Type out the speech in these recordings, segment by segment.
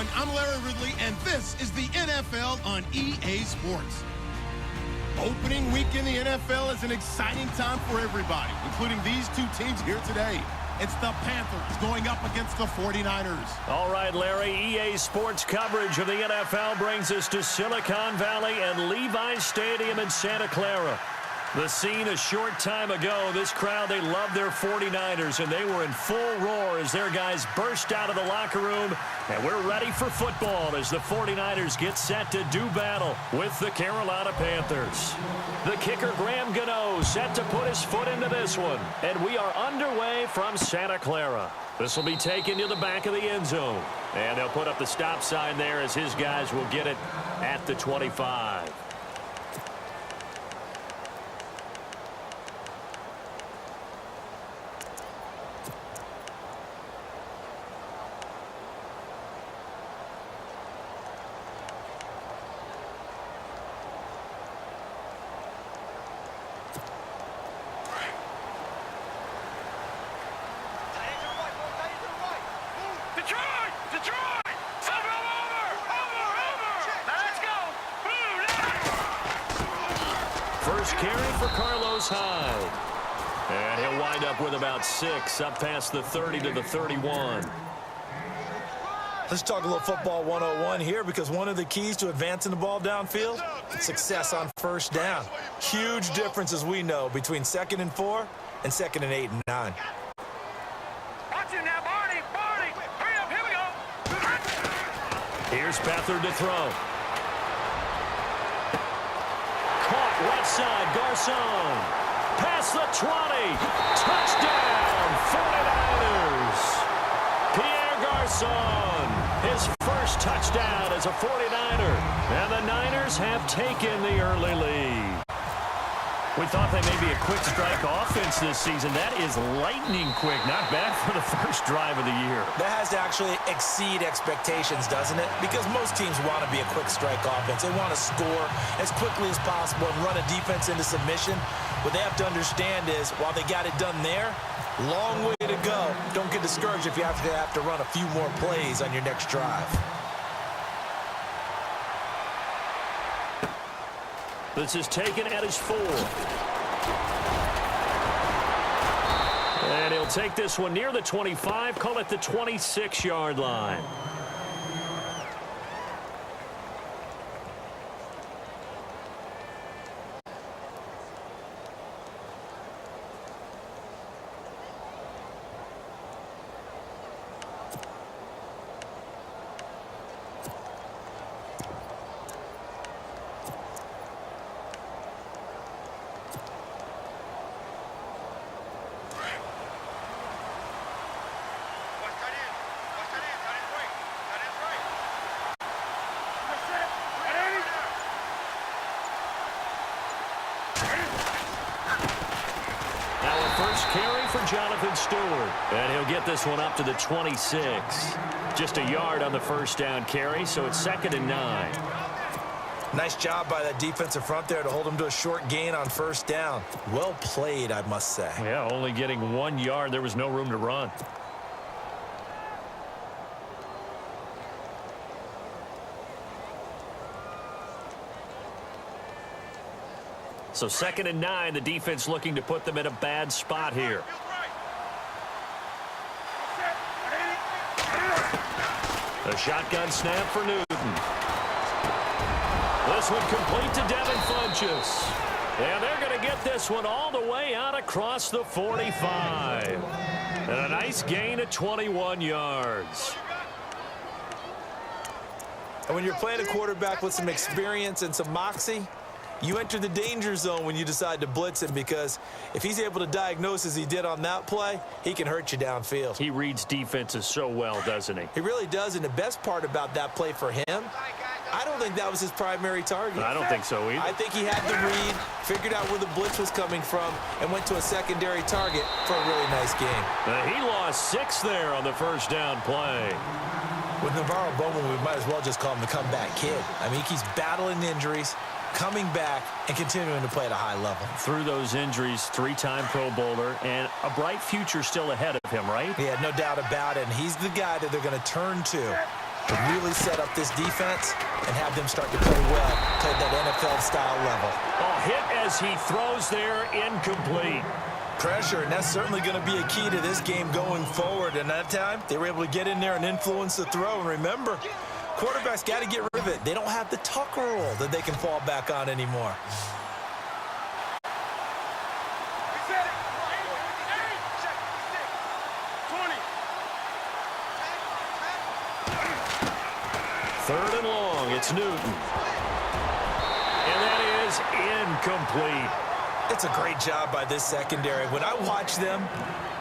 everyone. I'm Larry Ridley, and this is the NFL on EA Sports. Opening week in the NFL is an exciting time for everybody, including these two teams here today. It's the Panthers going up against the 49ers. All right, Larry, EA Sports coverage of the NFL brings us to Silicon Valley and Levi's Stadium in Santa Clara. The scene a short time ago, this crowd, they love their 49ers, and they were in full roar as their guys burst out of the locker room. And we're ready for football as the 49ers get set to do battle with the Carolina Panthers. The kicker, Graham Gano, set to put his foot into this one. And we are underway from Santa Clara. This will be taken to the back of the end zone. And they'll put up the stop sign there as his guys will get it at the 25. First carry for Carlos Hyde. And he'll wind up with about 6 up past the 30 to the 31. Let's talk a little football 101 here, because one of the keys to advancing the ball downfield, success on first down. Huge difference, as we know, between 2nd and 4 and 2nd and 8 and 9. Watch him now, Barney. Hurry up, here we go. Here's Beathard to throw. Caught right side, Garcon. Past the 20. Touchdown, 49ers. Pierre Garcon, his first touchdown as a 49er. And the Niners have taken the early lead. We thought they may be a quick strike offense this season. That is lightning quick. Not bad for the first drive of the year. That has to actually exceed expectations, doesn't it? Because most teams want to be a quick strike offense. They want to score as quickly as possible and run a defense into submission. What they have to understand is, while they got it done there, long way to go. Don't get discouraged if you have to run a few more plays on your next drive. This is taken at his 4. And he'll take this one near the 25, call it the 26-yard line. First carry for Jonathan Stewart. And he'll get this one up to the 26. Just a yard on the first down carry, so it's 2nd and 9. Nice job by that defensive front there to hold him to a short gain on first down. Well played, I must say. Yeah, only getting 1 yard. There was no room to run. So 2nd and 9, the defense looking to put them in a bad spot here. A shotgun snap for Newton. This one complete to Devin Funchess. And they're going to get this one all the way out across the 45. And a nice gain of 21 yards. And when you're playing a quarterback with some experience and some moxie, you enter the danger zone when you decide to blitz him, because if he's able to diagnose as he did on that play, he can hurt you downfield. He reads defenses so well, doesn't he? He really does, and the best part about that play for him, I don't think that was his primary target. I don't think so either. I think he had the read, figured out where the blitz was coming from, and went to a secondary target for a really nice game. He lost 6 there on the first down play. With Navarro Bowman, we might as well just call him the comeback kid. I mean, he's battling injuries, coming back, and continuing to play at a high level. Through those injuries, 3-time Pro Bowler, and a bright future still ahead of him, right? Yeah, no doubt about it. And he's the guy that they're going to turn to to really set up this defense and have them start to play well, play that NFL-style level. A hit as he throws there, incomplete. Pressure, and that's certainly going to be a key to this game going forward. And that time, they were able to get in there and influence the throw. And remember, quarterbacks got to get rid of it. They don't have the Tucker rule that they can fall back on anymore. Third and long, it's Newton. And that is incomplete. It's a great job by this secondary. When I watch them,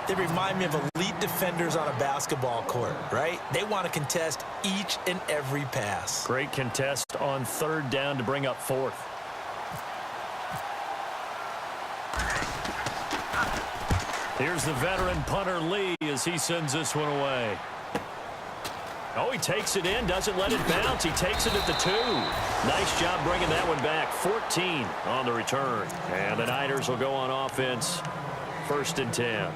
they remind me of elite defenders on a basketball court, right? They want to contest each and every pass. Great contest on third down to bring up fourth. Here's the veteran punter Lee as he sends this one away. Oh, he takes it in, doesn't let it bounce. He takes it at the 2. Nice job bringing that one back. 14 on the return. And the Niners will go on offense. 1st and 10.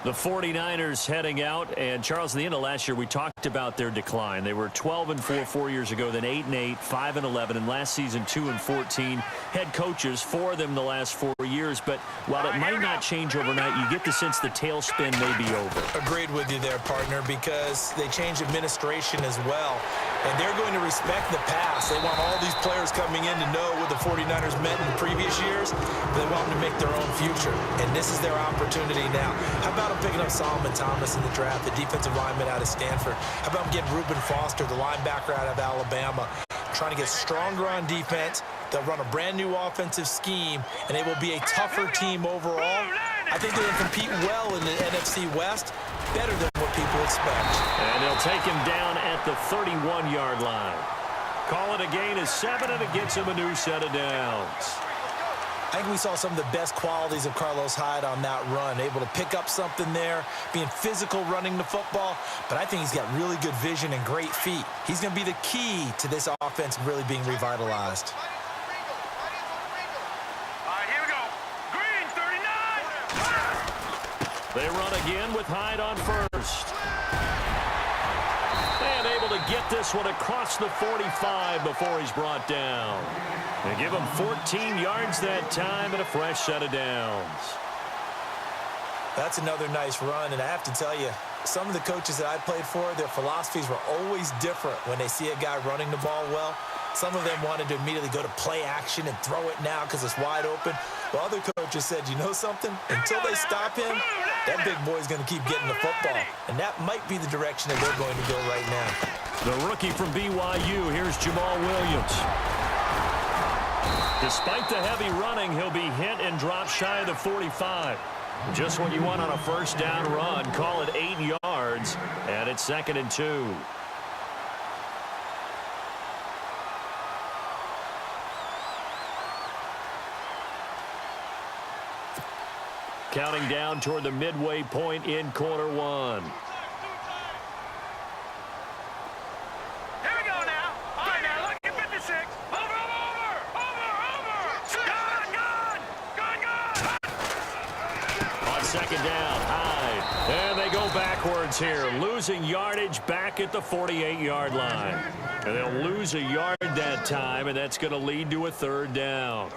The 49ers heading out. And, Charles, at the end of last year, we talked about their decline. They were 12-4 4 years ago, then 8-8, 5-11, and last season 2-14. Head coaches, 4 of them the last 4 years. But while it might not change overnight, you get the sense the tailspin may be over. Agreed with you there, partner, because they changed administration as well. And they're going to respect the pass. They want all these players coming in to know what the 49ers meant in previous years. But they want them to make their own future. And this is their opportunity now. How about them picking up Solomon Thomas in the draft, the defensive lineman out of Stanford? How about them getting Reuben Foster, the linebacker out of Alabama, trying to get stronger on defense? They'll run a brand-new offensive scheme, and they will be a tougher team overall. I think they can compete well in the NFC West, better than what people expect. And they'll take him down at the 31-yard line. Call it a gain of 7, and it gets him a new set of downs. I think we saw some of the best qualities of Carlos Hyde on that run, able to pick up something there, being physical running the football, but I think he's got really good vision and great feet. He's going to be the key to this offense really being revitalized. Here we go. Green, 39. They run again with Hyde on first. And able to get this one across the 45 before he's brought down. They give him 14 yards that time and a fresh set of downs. That's another nice run, and I have to tell you, some of the coaches that I played for, their philosophies were always different when they see a guy running the ball well. Some of them wanted to immediately go to play action and throw it now because it's wide open. While other coaches said, you know something? Until they stop him, that big boy's going to keep getting the football. And that might be the direction that they're going to go right now. The rookie from BYU, here's Jamal Williams. Despite the heavy running, he'll be hit and dropped shy of the 45. Just what you want on a first down run. Call it 8 yards, and it's 2nd and 2. Counting down toward the midway point in quarter 1. Here we go now. All right, now look at 56. Over. Gone. On 2nd down, Hyde. And they go backwards here, losing yardage back at the 48-yard line. And they'll lose a yard that time, and that's going to lead to a 3rd down.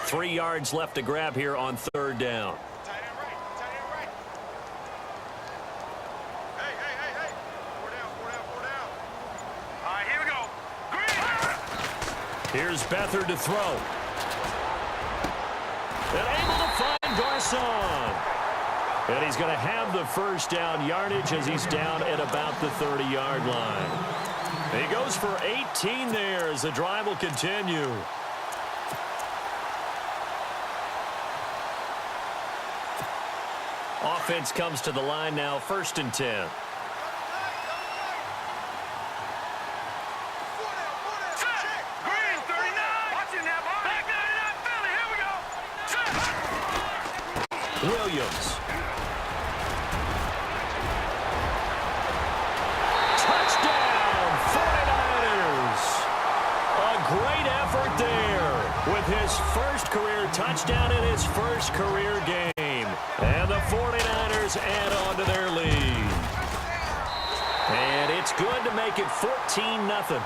3 yards left to grab here on 3rd down. Tight end right. Hey. 4 down. All right, here we go. Green. Here's Beathard to throw. And able to find Garcon. And he's going to have the first down yardage as he's down at about the 30-yard line. He goes for 18 there as the drive will continue. Offense comes to the line now, 1st and 10. Green, 39. Watch it now, boy. Back 99 Philly. Here we go. Williams. Touchdown, 49ers. A great effort there with his first career touchdown in his first career game. And the 49ers add on to their lead. And it's good to make it 14-0.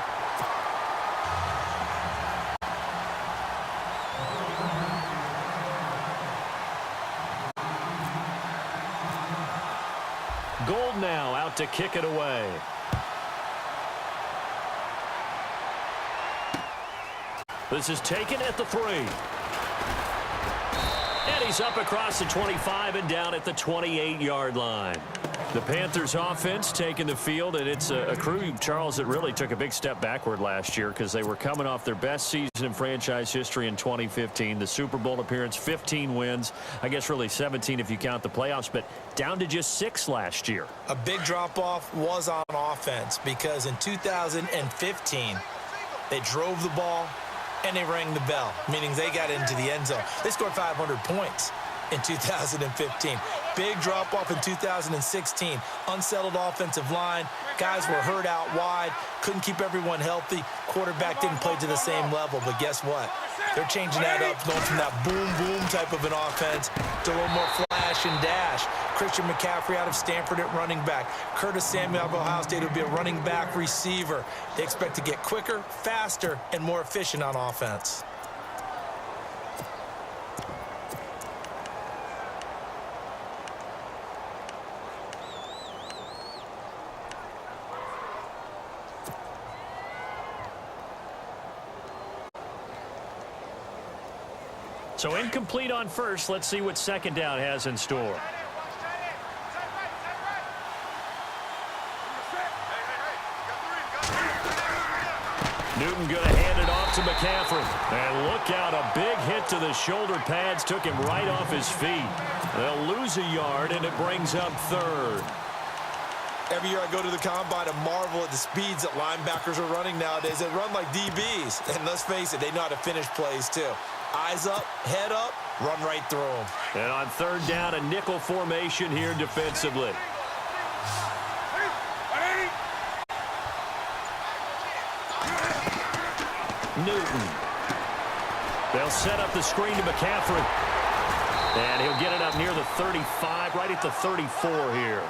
Gold now out to kick it away. This is taken at the 3. And he's up across the 25 and down at the 28-yard line. The Panthers offense taking the field, and it's a crew, Charles, that really took a big step backward last year because they were coming off their best season in franchise history in 2015. The Super Bowl appearance, 15 wins. I guess really 17 if you count the playoffs, but down to just 6 last year. A big drop-off was on offense because in 2015, they drove the ball and they rang the bell, meaning they got into the end zone. They scored 500 points in 2015. Big drop-off in 2016. Unsettled offensive line. Guys were hurt out wide. Couldn't keep everyone healthy. Quarterback didn't play to the same level. But guess what? They're changing that up, going from that boom-boom type of an offense to a little more flash and dash. Christian McCaffrey out of Stanford at running back. Curtis Samuel of Ohio State will be a running back receiver. They expect to get quicker, faster, and more efficient on offense. So incomplete on first. Let's see what second down has in store. Newton going to hand it off to McCaffrey. And look out, a big hit to the shoulder pads. Took him right off his feet. They'll lose a yard, and it brings up third. Every year I go to the combine and marvel at the speeds that linebackers are running nowadays. They run like DBs. And let's face it, they know how to finish plays too. Eyes up, head up, run right through them. And on third down, a nickel formation here defensively. Newton. They'll set up the screen to McCaffrey. And he'll get it up near the 35, right at the 34 here.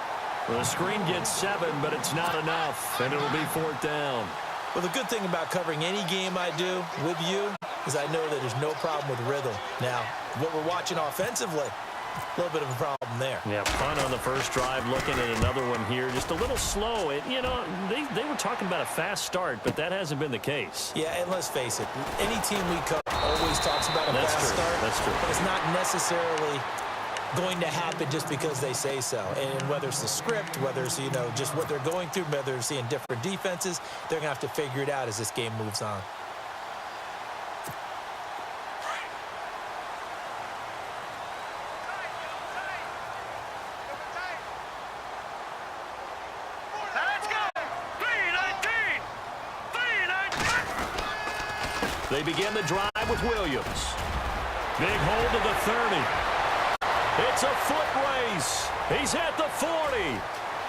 The screen gets 7, but it's not enough, and it'll be fourth down. Well, the good thing about covering any game I do with you is I know that there's no problem with rhythm. Now, what we're watching offensively, a little bit of a problem there. Yeah, punt on the first drive, looking at another one here. Just a little slow. They were talking about a fast start, but that hasn't been the case. Yeah, and let's face it, any team we cover always talks about a fast start. That's true. But it's not necessarily going to happen just because they say so. And whether it's the script, whether it's, just what they're going through, whether they're seeing different defenses, they're going to have to figure it out as this game moves on. They begin the drive with Williams. Big hold of the 30. It's a foot race. He's at the 40,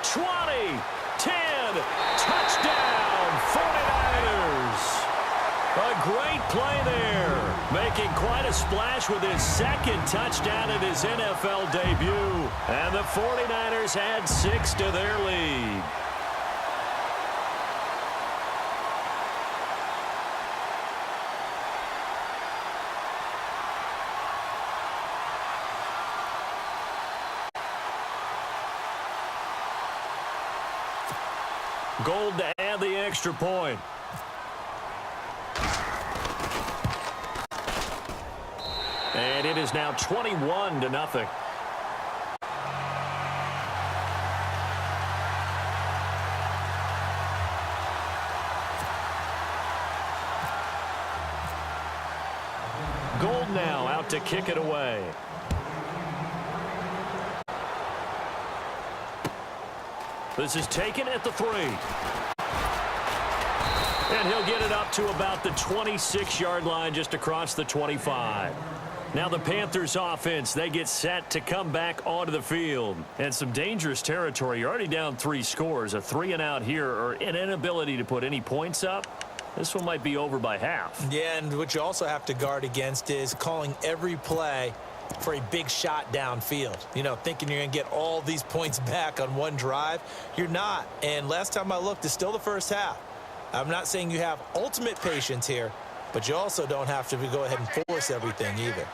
20, 10. Touchdown, 49ers. A great play there. Making quite a splash with his second touchdown in his NFL debut. And the 49ers add 6 to their lead. Gold to add the extra point. And it is now 21-0. Gold now out to kick it away. This is taken at the 3. And he'll get it up to about the 26-yard line, just across the 25. Now the Panthers offense, they get set to come back onto the field. And some dangerous territory. You're already down 3 scores. A 3-and-out here, or an inability to put any points up. This one might be over by half. Yeah, and what you also have to guard against is calling every play for a big shot downfield. You know, thinking you're going to get all these points back on one drive. You're not. And last time I looked, it's still the first half. I'm not saying you have ultimate patience here, but you also don't have to go ahead and force everything either.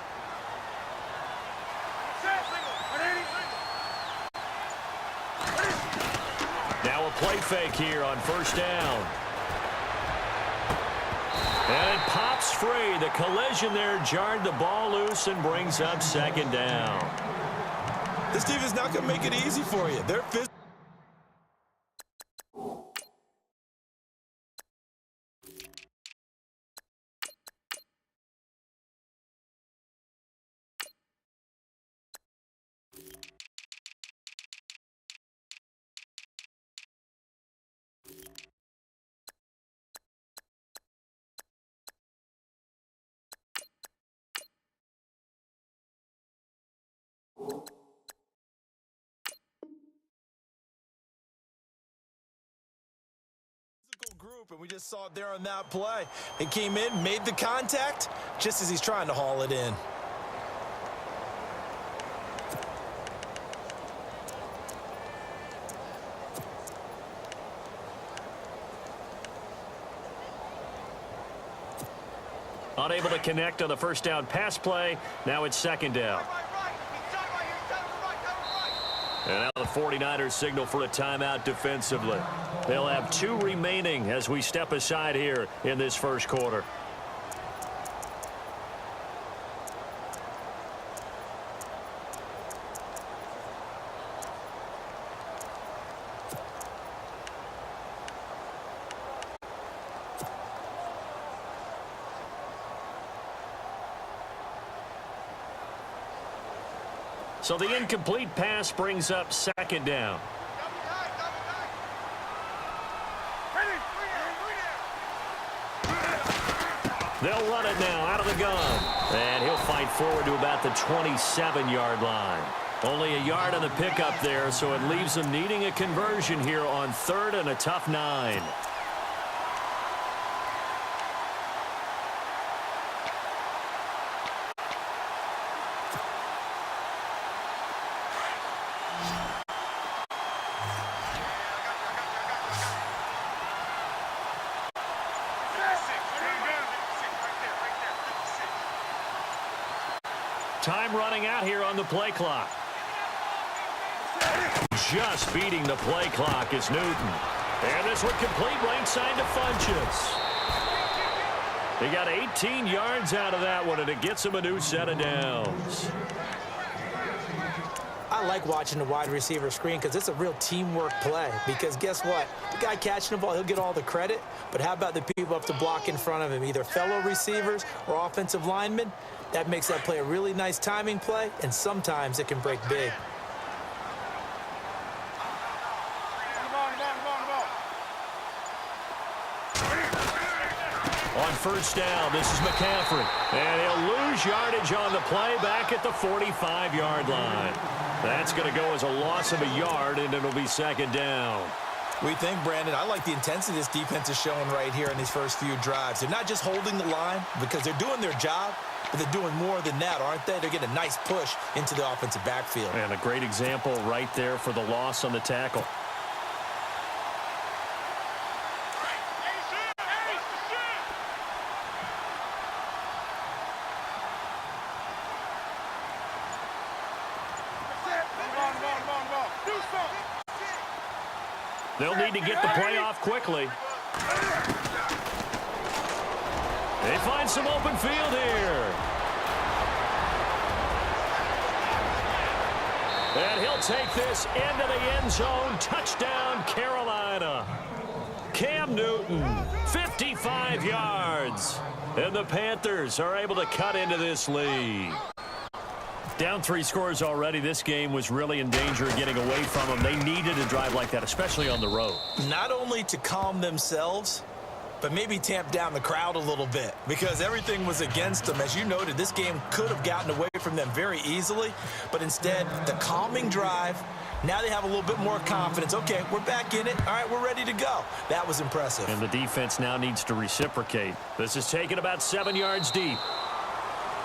Now a play fake here on first down. And it pops free. The collision there jarred the ball loose and brings up second down. This team is not going to make it easy for you. They're physical. Group, and we just saw it there on that play. He came in, made the contact, just as he's trying to haul it in. Unable to connect on the first down pass play. Now it's second down. And now the 49ers signal for a timeout defensively. They'll have 2 remaining as we step aside here in this first quarter. So the incomplete pass brings up second down. They'll run it now out of the gun. And he'll fight forward to about the 27-yard line. Only a yard on the pickup there, so it leaves them needing a conversion here on 3rd and a tough 9. Time running out here on the play clock. Just beating the play clock is Newton. And this one complete right side to Funchess. He got 18 yards out of that one, and it gets him a new set of downs. I like watching the wide receiver screen because it's a real teamwork play. Because guess what? The guy catching the ball, he'll get all the credit. But how about the people up to block in front of him, either fellow receivers or offensive linemen? That makes that play a really nice timing play, and sometimes it can break big. On first down, this is McCaffrey. And he'll lose yardage on the play back at the 45-yard line. That's going to go as a loss of a yard, and it'll be second down. We think, Brandon, I like the intensity this defense is showing right here in these first few drives. They're not just holding the line because they're doing their job, but they're doing more than that, aren't they? They're getting a nice push into the offensive backfield. And a great example right there for the loss on the tackle. They'll need to get the play off quickly. They find some open field here. And he'll take this into the end zone. Touchdown, Carolina. Cam Newton, 55 yards. And the Panthers are able to cut into this lead. Down 3 scores already. This game was really in danger of getting away from them. They needed a drive like that, especially on the road. Not only to calm themselves, but maybe tamp down the crowd a little bit because everything was against them. As you noted, this game could have gotten away from them very easily, but instead, the calming drive Now they have a little bit more confidence. Okay, we're back in it. All right, we're ready to go. That was impressive. And the defense now needs to reciprocate. This is taken about 7 yards deep.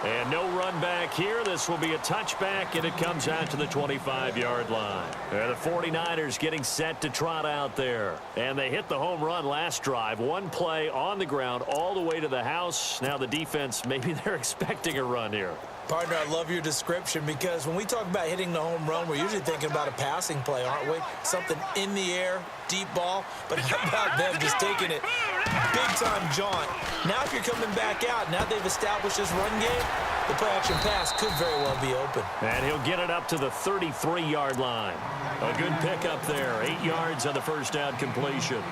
And no run back here. This will be a touchback, and it comes out to the 25-yard line. And the 49ers getting set to trot out there. And they hit the home run last drive. One play on the ground all the way to the house. Now the defense, maybe they're expecting a run here. Partner, I love your description because when we talk about hitting the home run, we're usually thinking about a passing play, aren't we? Something in the air, deep ball. But how about them just taking it big-time jaunt? Now if you're coming back out, now they've established this run game, the play-action pass could very well be open. And he'll get it up to the 33-yard line. A good pickup there. 8 yards on the first down completion.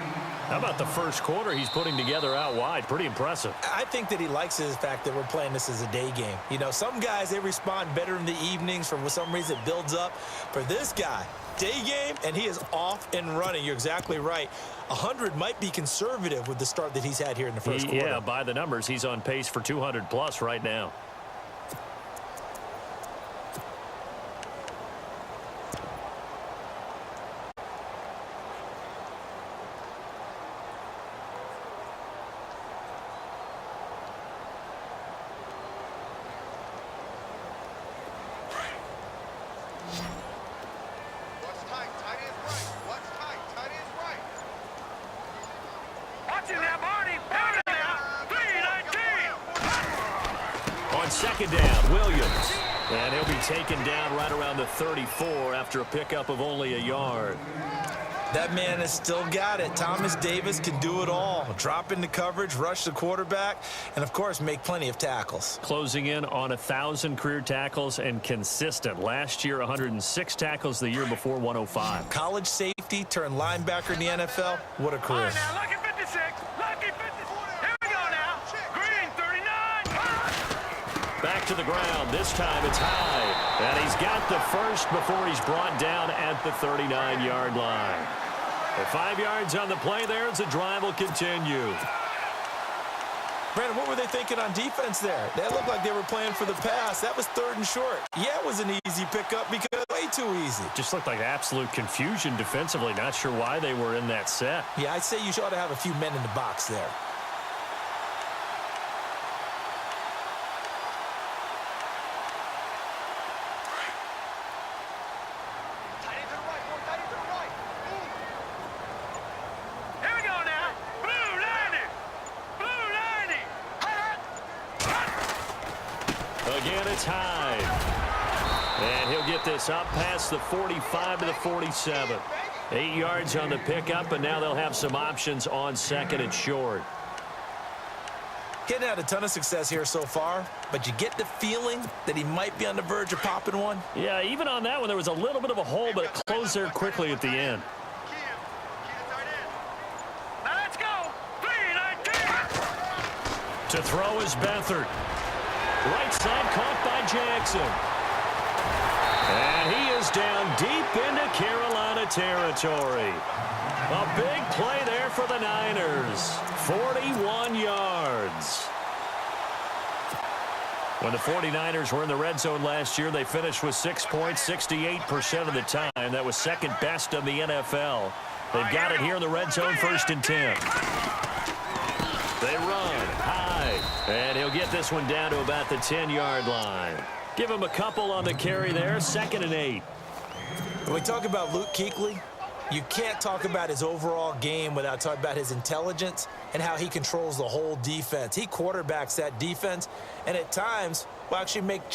How about the first quarter he's putting together out wide? Pretty impressive. I think that he likes the fact that we're playing this as a day game. You know, some guys, they respond better in the evenings. For some reason, it builds up. For this guy, day game, and he is off and running. You're exactly right. 100 might be conservative with the start that he's had here in the first quarter. Yeah, by the numbers, he's on pace for 200-plus right now. Second down, Williams. And he'll be taken down right around the 34 after a pickup of only a yard. That man has still got it. Thomas Davis can do it all. Drop into coverage, rush the quarterback, and, of course, make plenty of tackles. Closing in on 1,000 career tackles and consistent. Last year, 106 tackles. The year before, 105. College safety turned linebacker in the NFL. What a career. All right, now, lucky 56. Lucky 56. Here we go now. Green, 39. Back to the ground. This time it's high. And he's got the first before he's brought down at the 39-yard line. The 5 yards on the play there as the drive will continue. Brandon, what were they thinking on defense there? They looked like they were playing for the pass. That was 3rd and short. Yeah, it was an easy pickup because way too easy. Just looked like absolute confusion defensively. Not sure why they were in that set. Yeah, I'd say you ought to have a few men in the box there. Again, it's high. And he'll get this up past the 45 to the 47. 8 yards on the pickup, and now they'll have some options on second and short. Getting had a ton of success here so far, but you get the feeling that he might be on the verge of popping one. Yeah, even on that one, there was a little bit of a hole, but it closed there quickly at the end. Now let's go. 3-19. To throw is Beathard. Right side caught by Jackson. And he is down deep into Carolina territory. A big play there for the Niners. 41 yards. When the 49ers were in the red zone last year, they finished with 6 points 68% of the time. That was second best of the NFL. They've got it here in the red zone, 1st and 10. They run high, and he'll get this one down to about the 10-yard line. Give him a couple on the carry there, 2nd and 8. When we talk about Luke Kuechly, you can't talk about his overall game without talking about his intelligence and how he controls the whole defense. He quarterbacks that defense and at times will actually make